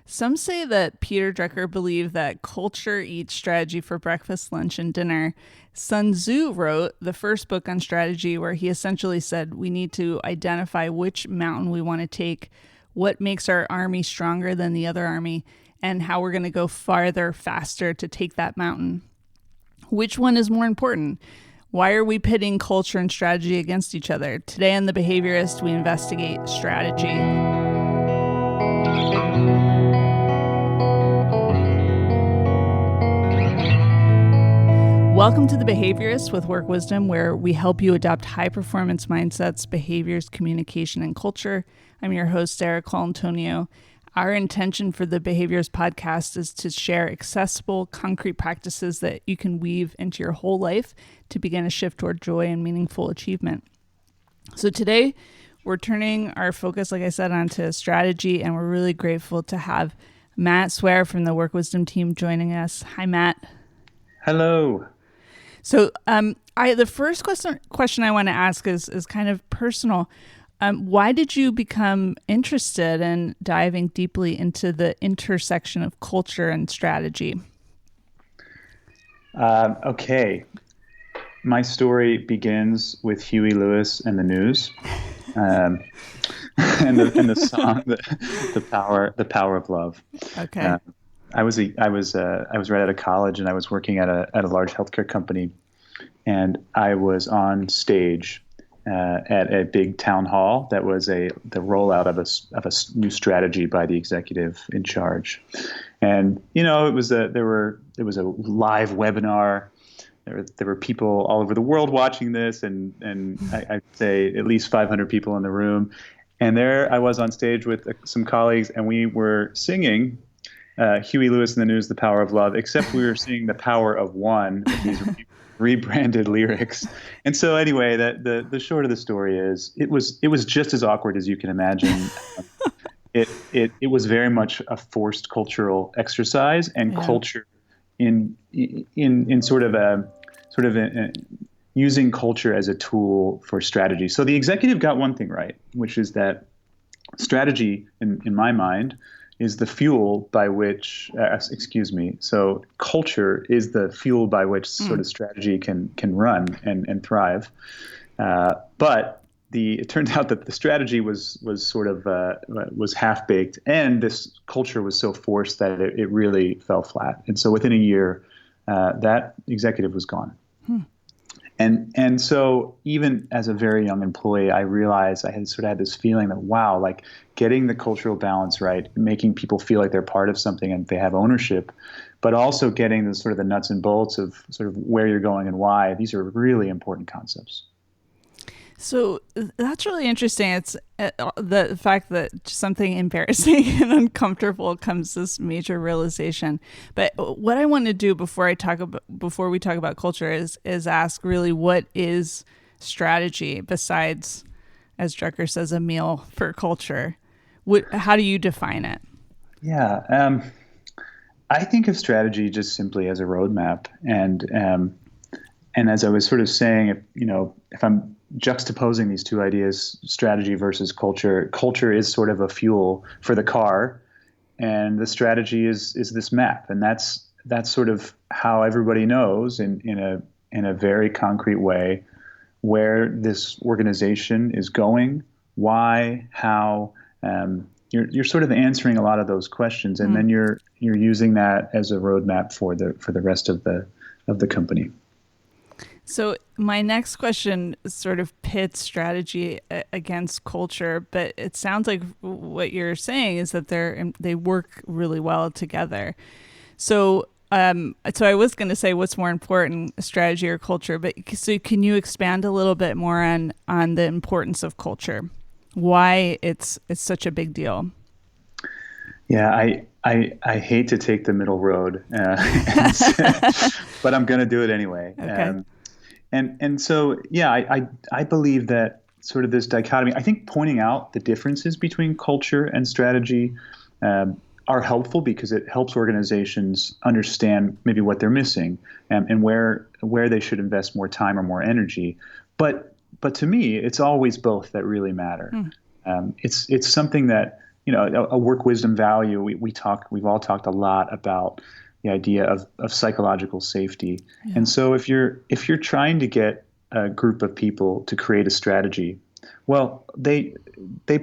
Some say that Peter Drucker believed that culture eats strategy for breakfast, lunch, and dinner. Sun Tzu wrote the first book on strategy, where he essentially said we need to identify which mountain we want to take, what makes our army stronger than the other army, and how we're going to go farther, faster to take that mountain. Which one is more important? Why are we pitting culture and strategy against each other? Today on The Behaviorist, we investigate strategy. Welcome to The Behaviorist with Work Wisdom, where we help you adopt high-performance mindsets, behaviors, communication, and culture. I'm your host, Sarah Colantonio. Our intention for the Behaviorist podcast is to share accessible, concrete practices that you can weave into your whole life to begin a shift toward joy and meaningful achievement. So today, we're turning our focus, like I said, onto strategy, and we're really grateful to have Matt Sware from the Work Wisdom team joining us. Hi, Matt. Hello. So the first question I want to ask is kind of personal. Why did you become interested in diving deeply into the intersection of culture and strategy? Okay. My story begins with Huey Lewis and the News, and the song, the power of love. Okay. I was right out of college, and I was working at a large healthcare company, and I was on stage at a big town hall that was the rollout of a new strategy by the executive in charge, and it was a live webinar. There were people all over the world watching this, and I'd say at least 500 people in the room, and there I was on stage with some colleagues, and we were singing Huey Lewis and the News, The Power of Love, except we were seeing The Power of One with these rebranded lyrics. And so anyway, the short of the story is it was just as awkward as you can imagine. It was very much a forced cultural exercise, and culture in using culture as a tool for strategy. So the executive got one thing right, which is that strategy, in my mind, is the fuel by which, so culture is the fuel by which sort of strategy can run and thrive. But it turned out that the strategy was half baked, and this culture was so forced that it really fell flat. And so within a year, that executive was gone. And so even as a very young employee, I realized I had this feeling that, wow, like getting the cultural balance right, making people feel like they're part of something and they have ownership, but also getting the sort of the nuts and bolts of sort of where you're going and why. These are really important concepts. So that's really interesting. It's the fact that something embarrassing and uncomfortable comes this major realization. But what I want to do before we talk about culture is ask really, what is strategy besides, as Drucker says, a meal for culture? How do you define it? Yeah, I think of strategy just simply as a roadmap, and as I was sort of saying, if I'm juxtaposing these two ideas, strategy versus culture. Culture is sort of a fuel for the car, and the strategy is this map, and that's sort of how everybody knows in a very concrete way where this organization is going, why, how. You're sort of answering a lot of those questions, and then you're using that as a roadmap for the rest of the company. So my next question sort of pits strategy against culture, but it sounds like what you're saying is that they work really well together. So I was going to say, what's more important, strategy or culture? But so can you expand a little bit more on the importance of culture? Why it's such a big deal? Yeah, I hate to take the middle road, but I'm going to do it anyway. Okay. And so, yeah, I believe that sort of this dichotomy, I think pointing out the differences between culture and strategy are helpful because it helps organizations understand maybe what they're missing and where they should invest more time or more energy. But to me, it's always both that really matter. It's something that a work wisdom value. We've all talked a lot about the idea of psychological safety. Yeah. And so if you're trying to get a group of people to create a strategy, well, they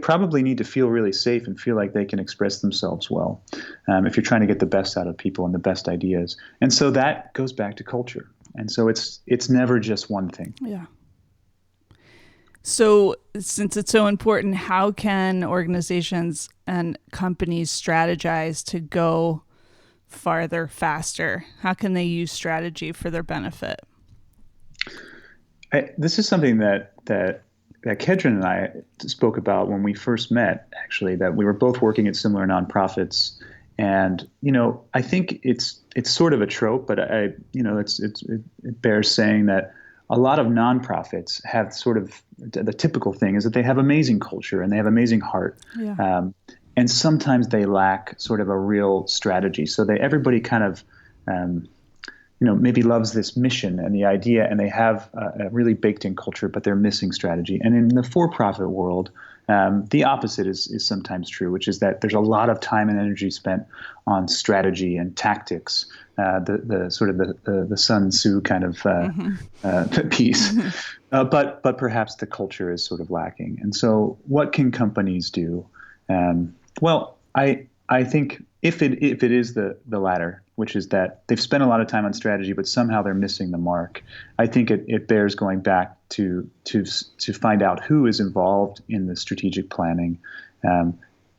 probably need to feel really safe and feel like they can express themselves well, if you're trying to get the best out of people and the best ideas. And so that goes back to culture. And so it's never just one thing. Yeah. So since it's so important, how can organizations and companies strategize to go farther, faster? How can they use strategy for their benefit? This is something that Kedren and I spoke about when we first met, actually, that we were both working at similar nonprofits. And, I think it's sort of a trope, but it bears saying that a lot of nonprofits have sort of the typical thing is that they have amazing culture and they have amazing heart. Yeah. And sometimes they lack sort of a real strategy. So everybody kind of, maybe loves this mission and the idea, and they have a really baked in culture, but they're missing strategy. And in the for-profit world, the opposite is sometimes true, which is that there's a lot of time and energy spent on strategy and tactics, the sort of the Sun Tzu kind of piece. But perhaps the culture is sort of lacking. And so what can companies do? Well, I think if it is the latter, which is that they've spent a lot of time on strategy, but somehow they're missing the mark, I think it bears going back to find out who is involved in the strategic planning.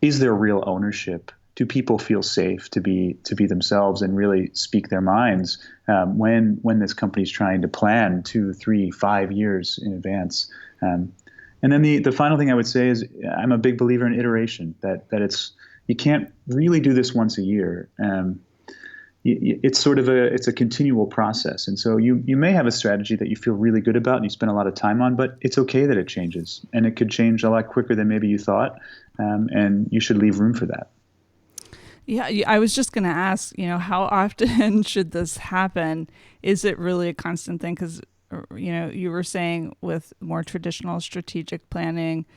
Is there real ownership? Do people feel safe to be themselves and really speak their minds when this company's trying to plan 2, 3, 5 years in advance? And then the final thing I would say is I'm a big believer in iteration. That you can't really do this once a year. It's sort of a continual process. And so you may have a strategy that you feel really good about and you spend a lot of time on, but it's okay that it changes, and it could change a lot quicker than maybe you thought. And you should leave room for that. Yeah, I was just going to ask, how often should this happen? Is it really a constant thing? Because, you were saying with more traditional strategic planning,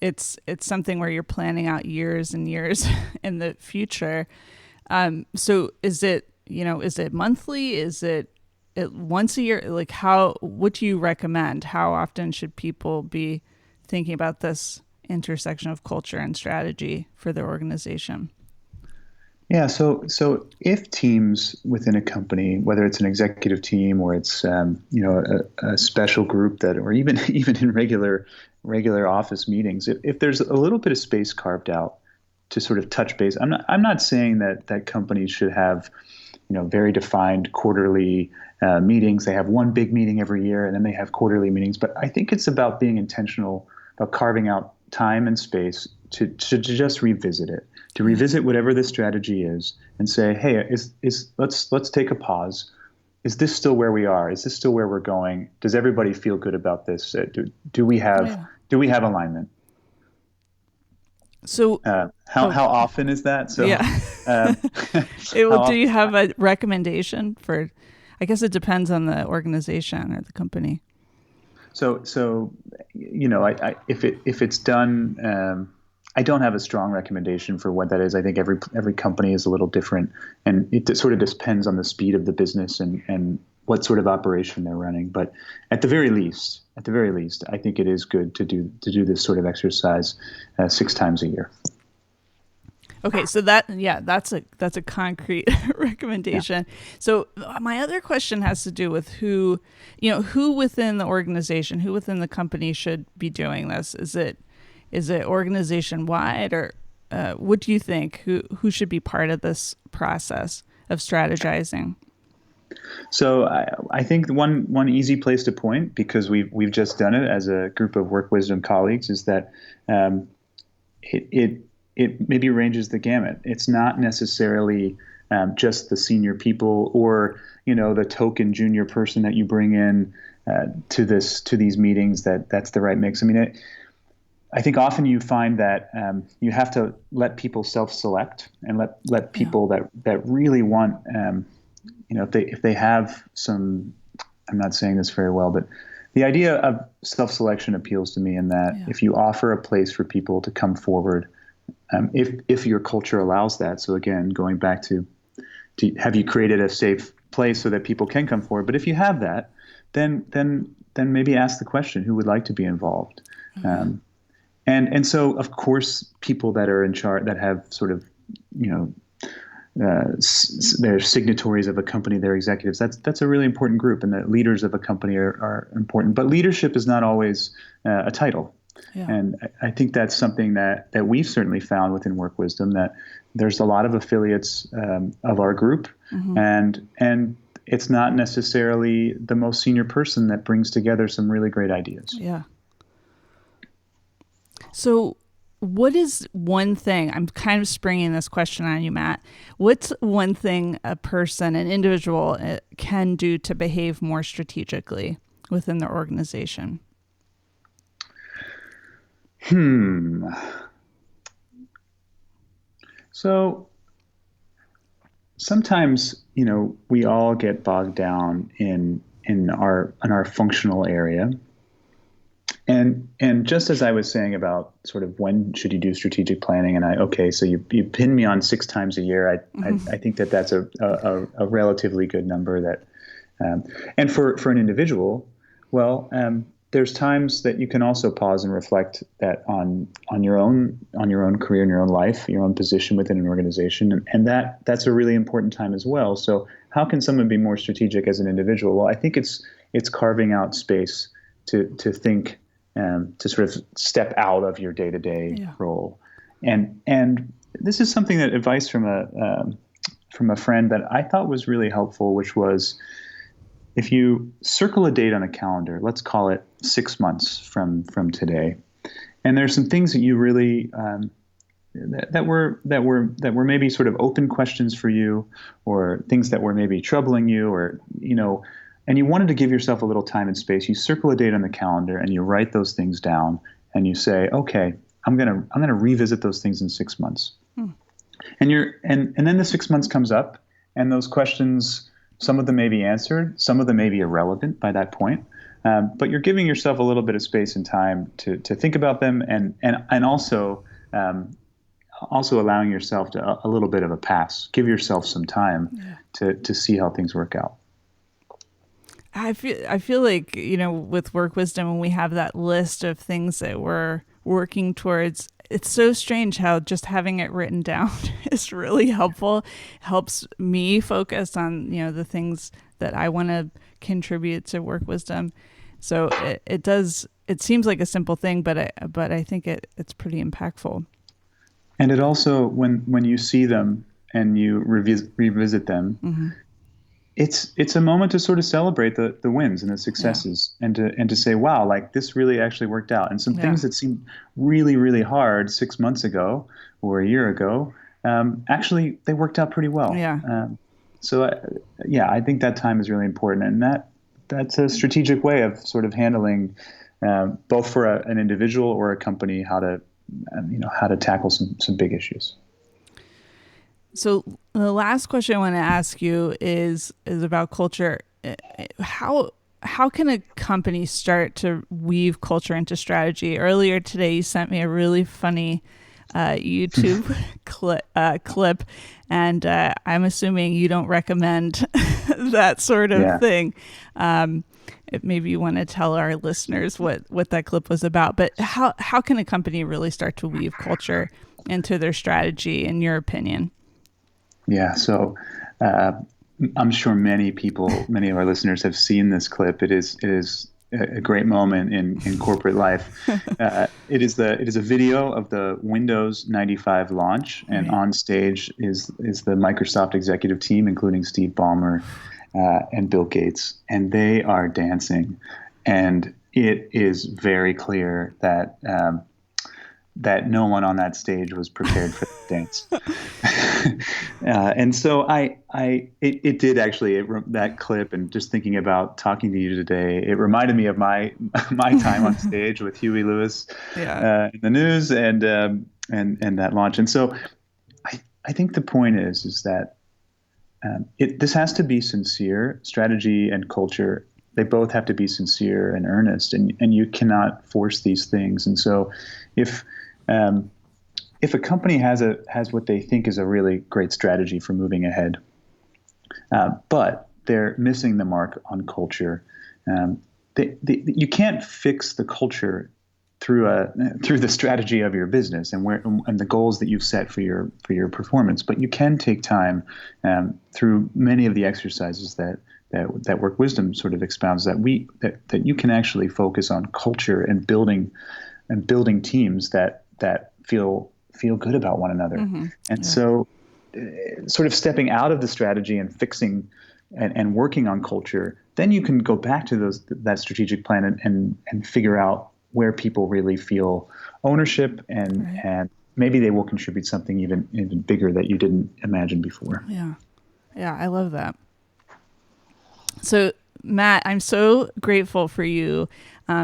it's something where you're planning out years and years in the future. So is it monthly? Is it once a year? Like what do you recommend? How often should people be thinking about this intersection of culture and strategy for their organization? Yeah. So if teams within a company, whether it's an executive team or it's, a special group or even in regular office meetings, if there's a little bit of space carved out to sort of touch base. I'm not saying that companies should have, very defined quarterly meetings. They have one big meeting every year and then they have quarterly meetings. But I think it's about being intentional, about carving out time and space to just revisit it, to revisit whatever the strategy is and say, hey, let's take a pause. Is this still where we are? Is this still where we're going? Does everybody feel good about this? Do we have alignment? So how often is that? So yeah. Do you have a recommendation for? I guess it depends on the organization or the company. So if it's done, I don't have a strong recommendation for what that is. I think every company is a little different, and it sort of depends on the speed of the business and what sort of operation they're running. But at the very least, I think it is good to do this sort of exercise 6 times a year. Okay, so that's a concrete recommendation. Yeah. So my other question has to do with who within the organization, who within the company should be doing this. Is it organization wide, or what do you think? Who should be part of this process of strategizing? So I think one easy place to point, because we've just done it as a group of work wisdom colleagues, is that it maybe ranges the gamut. It's not necessarily just the senior people or the token junior person that you bring in to these meetings. That's the right mix. I mean, I think often you find that you have to let people self-select and let people that really want. If they have some, I'm not saying this very well, but the idea of self-selection appeals to me in that if you offer a place for people to come forward if your culture allows that. So again, going back to have you created a safe place so that people can come forward? But if you have that, then maybe ask the question, who would like to be involved? Mm-hmm. And so, of course, people that are in charge, that have sort of, they're signatories of a company, they're executives. That's a really important group, and the leaders of a company are important. But leadership is not always a title. Yeah. And I think that's something that we've certainly found within Work Wisdom, that there's a lot of affiliates of our group, mm-hmm. and it's not necessarily the most senior person that brings together some really great ideas. Yeah. So what is one thing, I'm kind of springing this question on you, Matt. What's one thing a person, an individual, can do to behave more strategically within their organization? So sometimes, we all get bogged down in our functional area. And just as I was saying about sort of when should you do strategic planning, and so you pin me on 6 times a year. I think that's a relatively good number. That and for an individual, there's times that you can also pause and reflect that on your own career, in your own life, your own position within an organization, and that's a really important time as well. So how can someone be more strategic as an individual? Well, I think it's carving out space to think. To sort of step out of your day-to-day role, and this is something that advice from a friend that I thought was really helpful, which was, if you circle a date on a calendar, let's call it 6 months from today, and there's some things that you really that were maybe sort of open questions for you, or things that were maybe troubling you, or and you wanted to give yourself a little time and space. You circle a date on the calendar and you write those things down, and you say, okay, I'm gonna revisit those things in 6 months. And then the 6 months comes up, and those questions, some of them may be answered, some of them may be irrelevant by that point. But you're giving yourself a little bit of space and time to think about them, and also allowing yourself a little bit of a pass. Give yourself some time to see how things work out. I feel like, with Work Wisdom, when we have that list of things that we're working towards, it's so strange how just having it written down is really helpful. Helps me focus on, the things that I want to contribute to Work Wisdom. So it seems like a simple thing, but I think it's pretty impactful. And it also, when you see them and you revisit them, mm-hmm. It's a moment to sort of celebrate the wins and the successes, and to say, wow, like this really actually worked out. And some things that seemed really, really hard 6 months ago or a year ago, actually they worked out pretty well. I think that time is really important, and that's a strategic way of sort of handling both for an individual or a company how to tackle some big issues. So the last question I want to ask you is about culture. How can a company start to weave culture into strategy? Earlier today, you sent me a really funny YouTube clip, and I'm assuming you don't recommend that sort of thing. Maybe you want to tell our listeners what that clip was about. But how can a company really start to weave culture into their strategy, in your opinion? Yeah, so I'm sure many of our listeners have seen this clip. It is a great moment in corporate life. It is a video of the Windows 95 launch, and on stage is the Microsoft executive team, including Steve Ballmer and Bill Gates, and they are dancing, and it is very clear that no one on that stage was prepared for the dance. And so it did actually, that clip, and just thinking about talking to you today, it reminded me of my time on stage with Huey Lewis in the news and that launch. And so I think the point is that this has to be sincere. Strategy and culture, they both have to be sincere and earnest, and you cannot force these things. And so if if a company has what they think is a really great strategy for moving ahead, but they're missing the mark on culture, you can't fix the culture through the strategy of your business and the goals that you've set for your performance. But you can take time through many of the exercises that Work Wisdom sort of expounds, that you can actually focus on culture and building teams that feel good about one another. Mm-hmm. And so sort of stepping out of the strategy and fixing and working on culture, then you can go back to that strategic plan and figure out where people really feel ownership and maybe they will contribute something even bigger that you didn't imagine before. Yeah. Yeah, I love that. So, Matt, I'm so grateful for you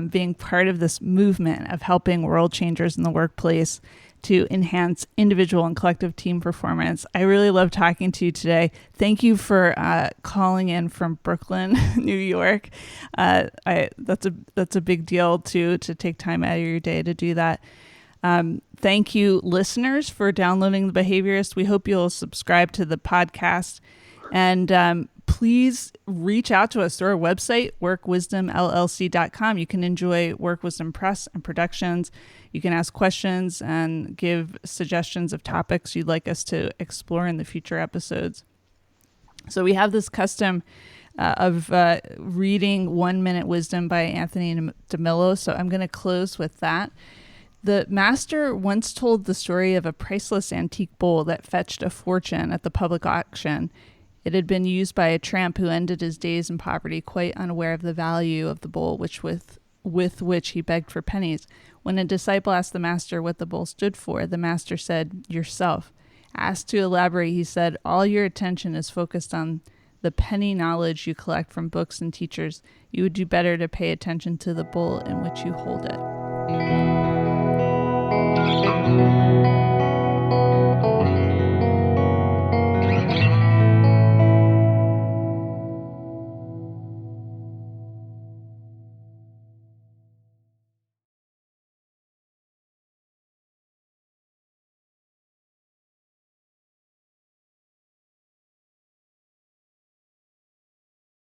being part of this movement of helping world changers in the workplace to enhance individual and collective team performance. I really love talking to you today. Thank you for calling in from Brooklyn, New York. That's a big deal to take time out of your day to do that. Thank you, listeners, for downloading The Behaviorist. We hope you'll subscribe to the podcast. And please reach out to us through our website, workwisdomllc.com. You can enjoy Work Wisdom Press and productions. You can ask questions and give suggestions of topics you'd like us to explore in the future episodes. So we have this custom of reading 1 Minute Wisdom by Anthony DeMillo. So I'm going to close with that. The master once told the story of a priceless antique bowl that fetched a fortune at the public auction. It had been used by a tramp who ended his days in poverty, quite unaware of the value of the bowl, with which he begged for pennies. When a disciple asked the master what the bowl stood for, the master said, "Yourself." Asked to elaborate, he said, "All your attention is focused on the penny knowledge you collect from books and teachers. You would do better to pay attention to the bowl in which you hold it."